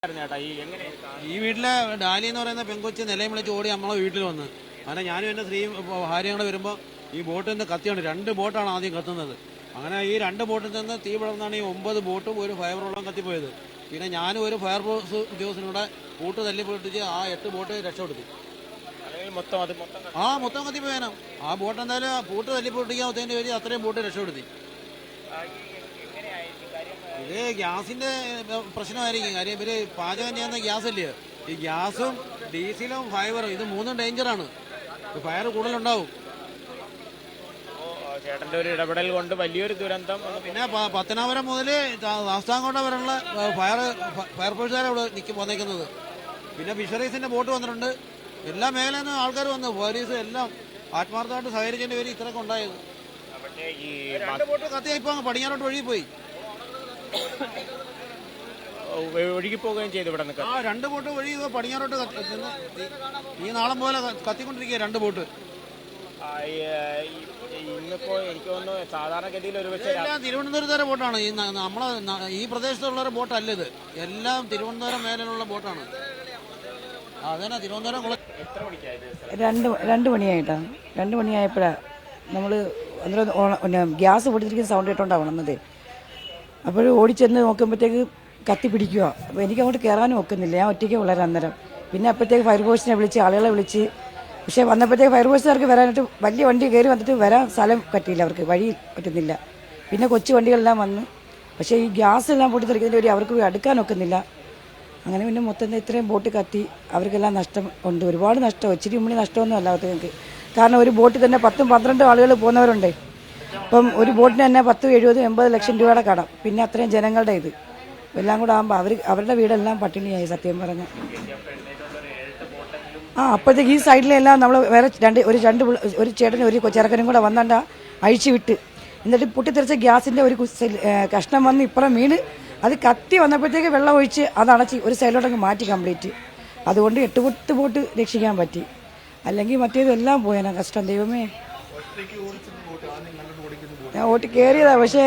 ഈ വീട്ടിലെ ഡാലി എന്ന് പറയുന്ന പെങ്കൊച്ച് നിലയും വിളിച്ച് ഓടി നമ്മളെ വീട്ടിൽ വന്ന് അങ്ങനെ ഞാനും എൻ്റെ സ്ത്രീയും ഭാര്യയും കൂടെ വരുമ്പോൾ ഈ ബോട്ടിൽ നിന്ന് കത്തിയാണ് 2 ബോട്ടാണ് ആദ്യം കത്തുന്നത്. അങ്ങനെ ഈ 2 ബോട്ടിൽ നിന്ന് തീ പടർന്നാണ് ഈ 9 ബോട്ടും ഒരു ഫയർ റോളും കത്തിപ്പോയത്. പിന്നെ ഞാനും ഒരു ഫയർഫോഴ്സ് ഉദ്യോഗസ്ഥനൂടെ കൂട്ട് തല്ലിപ്പൊട്ടിച്ച് ആ 8 ബോട്ട് രക്ഷപ്പെടുത്തി. മൊത്തം കത്തിപ്പോയാനും ആ ബോട്ട് എന്തായാലും പൂട്ട് തല്ലിപ്പൊട്ടിക്കാത്തതിൻ്റെ പേര് അത്രയും ബോട്ട് രക്ഷപ്പെടുത്തി. ഇത് ഗ്യാസിൻ്റെ പ്രശ്നമായിരിക്കും. കാര്യം ഇവർ പാചകം ചെയ്യുന്ന ഗ്യാസ് അല്ലേ, ഈ ഗ്യാസും ഡീസലും ഫൈബറും ഇത് 3 ഡേഞ്ചറാണ്. ഫയർ കൂടുതലുണ്ടാവും. ചേട്ടൻ്റെ ഒരു ഇടപെടൽ കൊണ്ട് വലിയൊരു ദുരന്തം. പിന്നെ പത്തനാപുരം മുതൽ ശാസ്താംകോട്ട വരെയുള്ള ഫയർഫോഴ്സുകാരാണ് ഇവിടെ വന്നേക്കുന്നത്. പിന്നെ ഫിഷറീസിൻ്റെ ബോട്ട് വന്നിട്ടുണ്ട്. എല്ലാ മേഖലയിൽ നിന്നും ആൾക്കാർ വന്നു. പോലീസ് എല്ലാം ആത്മാർത്ഥമായിട്ട് സഹകരിച്ചതിൻ്റെ പേര് ഇത്രയൊക്കെ ഉണ്ടായത്. ഈ 2 ബോട്ട് കത്തിയാൽ ഇപ്പോൾ പടിഞ്ഞാറോട്ട് ഒഴുകി പോയി, ഒഴുകി പോവുകയും ചെയ്തു. ഇവിടെ 2 ബോട്ട് ഒഴുകി പടിഞ്ഞാറോട്ട് ഈ നാളം പോലെ കത്തിക്കൊണ്ടിരിക്കുക 2 ബോട്ട്. ഇന്നിപ്പോ എനിക്ക് തോന്നുന്നു സാധാരണഗതിയിൽ ഒരു പക്ഷേ തിരുവനന്തപുരത്തെ ബോട്ടാണ്. നമ്മളെ ഈ പ്രദേശത്തുള്ളവരുടെ ബോട്ടല്ല ഇത്, എല്ലാം തിരുവനന്തപുരം മേലുള്ള ബോട്ടാണ്. അതന്നെ തിരുവനന്തപുരം. എത്ര മണിക്കായത്? 2 മണിയായിട്ടാണ്. 2 മണിയായപ്പോഴാണ് നമ്മൾ അന്നേരം ഗ്യാസ് പൊട്ടിച്ചിരിക്കുന്ന സൗണ്ട് കേട്ടോണ്ടാണ് വന്നത്. അപ്പോൾ ഓടിച്ചെന്ന് നോക്കുമ്പോഴത്തേക്ക് കത്തി പിടിക്കുക. അപ്പോൾ എനിക്ക് അങ്ങോട്ട് കയറാനും ഒക്കുന്നില്ല, ഞാൻ ഒറ്റയ്ക്ക് വളരെ അന്നേരം. പിന്നെ അപ്പോഴത്തേക്ക് ഫയർഫോഴ്സിനെ വിളിച്ച് ആളുകളെ വിളിച്ച്, പക്ഷേ വന്നപ്പോഴത്തേക്ക് ഫയർഫോഴ്സുകാർക്ക് വരാനായിട്ട് വലിയ വണ്ടി കയറി വന്നിട്ട് വരാൻ സ്ഥലം പറ്റിയില്ല, അവർക്ക് വഴി പറ്റുന്നില്ല. പിന്നെ കൊച്ചു വണ്ടികളെല്ലാം വന്ന്, പക്ഷേ ഈ ഗ്യാസ് എല്ലാം പൊട്ടിത്തെറിക്കുന്നതിൻ്റെ വഴി അവർക്ക് അടുക്കാൻ ഒക്കുന്നില്ല. അങ്ങനെ പിന്നെ മൊത്തം ഇത്രയും ബോട്ട് കത്തി അവർക്കെല്ലാം നഷ്ടം ഉണ്ട്, ഒരുപാട് നഷ്ടം. ഇച്ചിരി ഉമ്മണി നഷ്ടമൊന്നും അല്ലാത്തവർക്ക്. കാരണം ഒരു ബോട്ടിൽ തന്നെ 10-12 ആളുകൾ പോകുന്നവരുണ്ട്. ഇപ്പം ഒരു ബോട്ടിന് തന്നെ 10-70-80 ലക്ഷം രൂപയുടെ കടം, പിന്നെ അത്രയും ജനങ്ങളുടെ ഇത് എല്ലാം കൂടെ ആകുമ്പോൾ അവരുടെ വീടെല്ലാം പട്ടിണിയായി സത്യം പറഞ്ഞ. അപ്പോഴത്തേക്ക് ഈ സൈഡിലെല്ലാം നമ്മൾ വേറെ ഒരു ചേട്ടനും ഒരു ചെറുക്കനും കൂടെ വന്നാണ്ട അഴിച്ചു വിട്ട്, എന്നിട്ട് പൊട്ടിത്തെറിച്ച ഗ്യാസിൻ്റെ ഒരു കഷ്ണം വന്ന് ഇപ്പുറം വീണ് അത് കത്തി വന്നപ്പോഴത്തേക്ക് വെള്ളം ഒഴിച്ച് അത് അടച്ച് ഒരു സൈഡിലോട്ടങ്ങ് മാറ്റി കംപ്ലീറ്റ്. അതുകൊണ്ട് 8 ബോട്ട് രക്ഷിക്കാൻ പറ്റി. അല്ലെങ്കിൽ മറ്റേതെല്ലാം പോയാനാ കഷ്ടം. ദൈവമേ, ഞാൻ ഓട്ടി കയറിയതാ. പക്ഷേ